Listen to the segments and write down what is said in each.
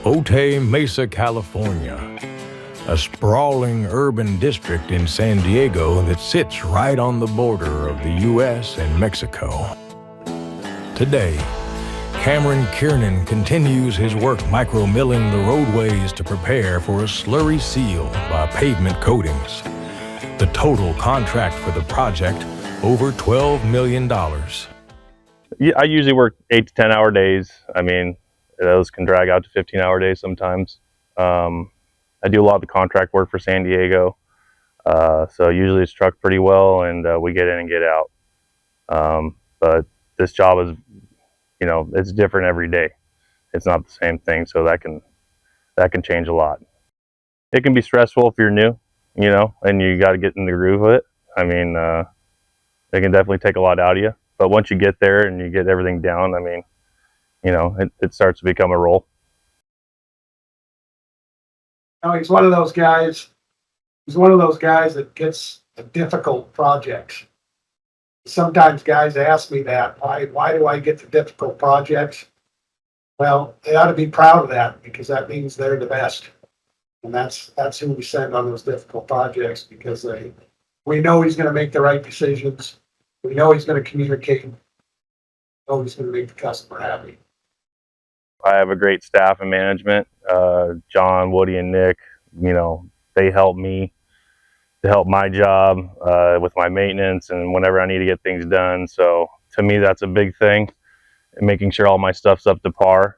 Otay Mesa, California, a sprawling urban district in San Diego that sits right on the border of the U.S. and Mexico. Today, Cameron Kiernan continues his work micro-milling the roadways to prepare for a slurry seal by pavement coatings. The total contract for the project, over $12 million. Yeah, I usually work 8 to 10 hour days. I mean, those can drag out to 15-hour days sometimes. I do a lot of the contract work for San Diego. So usually it's trucked pretty well, and we get in and get out. But this job is, it's different every day. It's not the same thing, so that can change a lot. It can be stressful if you're new, and you got to get in the groove of it. I mean, it can definitely take a lot out of you. But once you get there and you get everything down, I mean, it starts to become a role. He's one of those guys. He's one of those guys that gets the difficult projects. Sometimes guys ask me that, why do I get the difficult projects? Well, they ought to be proud of that, because that means they're the best. And that's who we send on those difficult projects, because we know he's going to make the right decisions. We know he's going to communicate. We know he's going to make the customer happy. I have a great staff and management. John, Woody, and Nick, they help me to help my job with my maintenance and whenever I need to get things done. So to me, that's a big thing, and making sure all my stuff's up to par.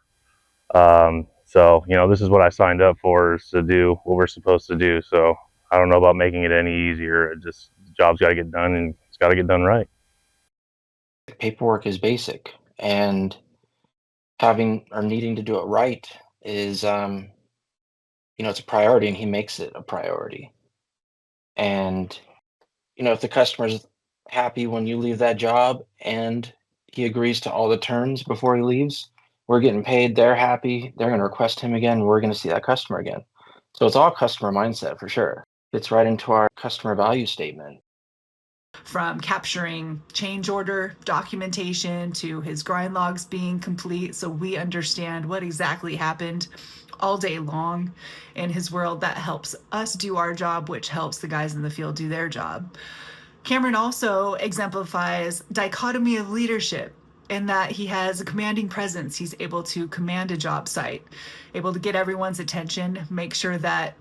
So, this is what I signed up for, is to do what we're supposed to do. So I don't know about making it any easier. The job's got to get done, and it's got to get done right. Paperwork is basic, and having or needing to do it right is, it's a priority, and he makes it a priority. And, if the customer's happy when you leave that job and he agrees to all the terms before he leaves, we're getting paid, they're happy, they're going to request him again, we're going to see that customer again. So it's all customer mindset for sure. It's right into our customer value statement. From capturing change order documentation to his grind logs being complete, so we understand what exactly happened all day long in his world. That helps us do our job, which helps the guys in the field do their job. Cameron also exemplifies dichotomy of leadership, in that he has a commanding presence. He's able to command a job site, able to get everyone's attention, make sure that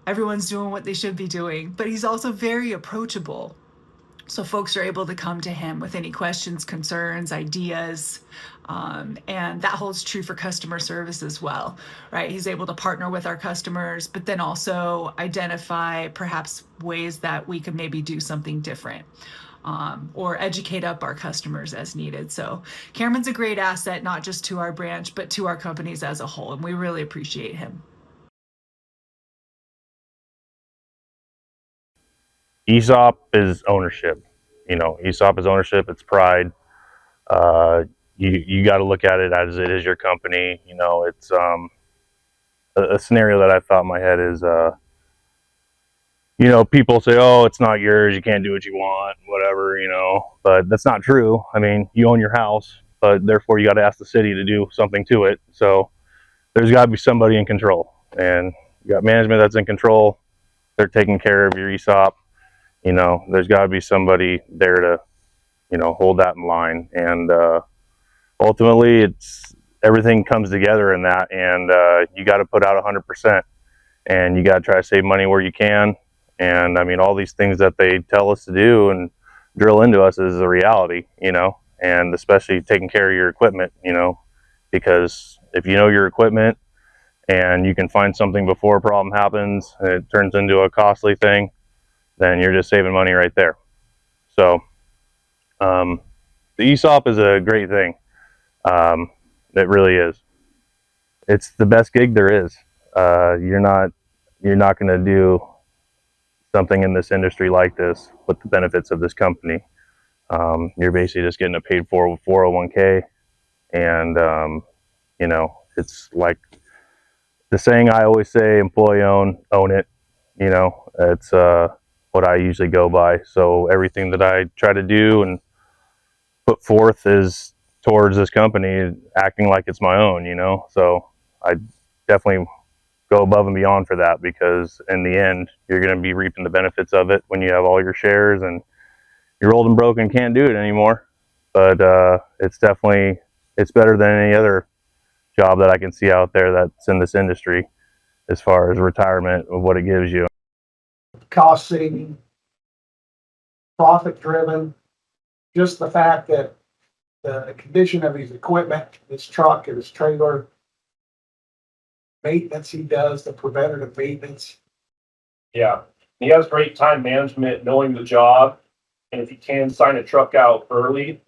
everyone's doing what they should be doing, but he's also very approachable. So folks are able to come to him with any questions, concerns, ideas, and that holds true for customer service as well, right? He's able to partner with our customers, but then also identify perhaps ways that we could maybe do something different, or educate up our customers as needed. So Cameron's a great asset, not just to our branch, but to our companies as a whole, and we really appreciate him. ESOP is ownership. ESOP is ownership. It's pride. You got to look at it as it is your company. It's a scenario that I thought in my head is, people say, oh, it's not yours, you can't do what you want, whatever, but that's not true. I mean, you own your house, but therefore you got to ask the city to do something to it. So there's got to be somebody in control, and you got management that's in control. They're taking care of your ESOP. There's got to be somebody there to, hold that in line. And ultimately, everything comes together in that, and you got to put out 100%, and you got to try to save money where you can. And I mean, all these things that they tell us to do and drill into us is a reality, and especially taking care of your equipment, because if you know your equipment and you can find something before a problem happens and it turns into a costly thing, then you're just saving money right there. So the ESOP is a great thing. It really is. It's the best gig there is. You're not going to do something in this industry like this with the benefits of this company. You're basically just getting it paid for with 401k, and it's like the saying I always say: employee own it. It's what I usually go by. So everything that I try to do and put forth is towards this company, acting like it's my own, So definitely go above and beyond for that, because in the end, you're going to be reaping the benefits of it when you have all your shares and you're old and broken, can't do it anymore. But it's better than any other job that I can see out there that's in this industry as far as retirement of what it gives you. Cost saving, profit driven, just the fact that the condition of his equipment, his truck and his trailer, maintenance he does, the preventative maintenance. Yeah, he has great time management, knowing the job, and if he can sign a truck out early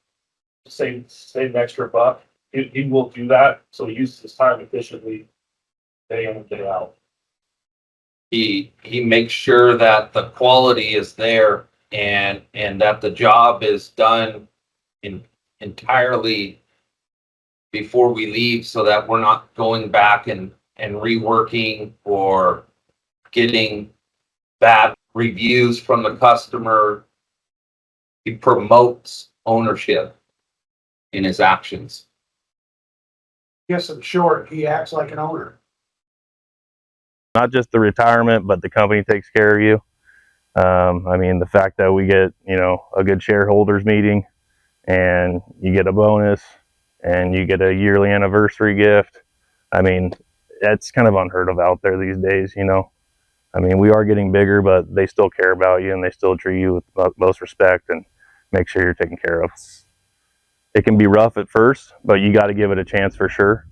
to save an extra buck, he will do that. So he uses his time efficiently, day in and day out. He makes sure that the quality is there and that the job is done entirely before we leave, so that we're not going back and reworking or getting bad reviews from the customer. He promotes ownership in his actions. Yes, in short, he acts like an owner. Not just the retirement, but the company takes care of you. I mean, the fact that we get, a good shareholders meeting, and you get a bonus, and you get a yearly anniversary gift. I mean, that's kind of unheard of out there these days, I mean, we are getting bigger, but they still care about you, and they still treat you with most respect and make sure you're taken care of. It can be rough at first, but you got to give it a chance for sure.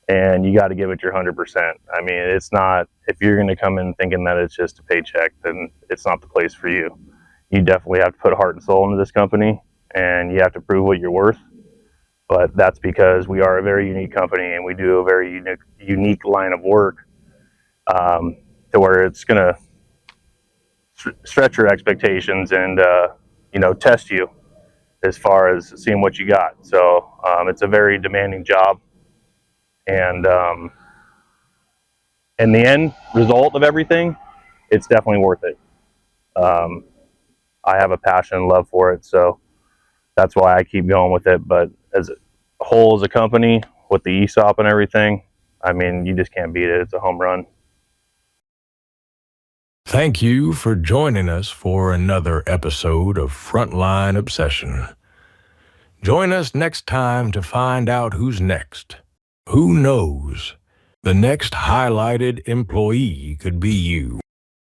And you got to give it your 100%. I mean, it's not, if you're going to come in thinking that it's just a paycheck, then it's not the place for you. You definitely have to put heart and soul into this company, and you have to prove what you're worth. But that's because we are a very unique company, and we do a very unique line of work, to where it's going to stretch your expectations and, test you as far as seeing what you got. So it's a very demanding job. And in the end result of everything, it's definitely worth it. I have a passion and love for it, so that's why I keep going with it. But as a whole, as a company, with the ESOP and everything, I mean, you just can't beat it. It's a home run. Thank you for joining us for another episode of Frontline Obsession. Join us next time to find out who's next. Who knows? The next highlighted employee could be you.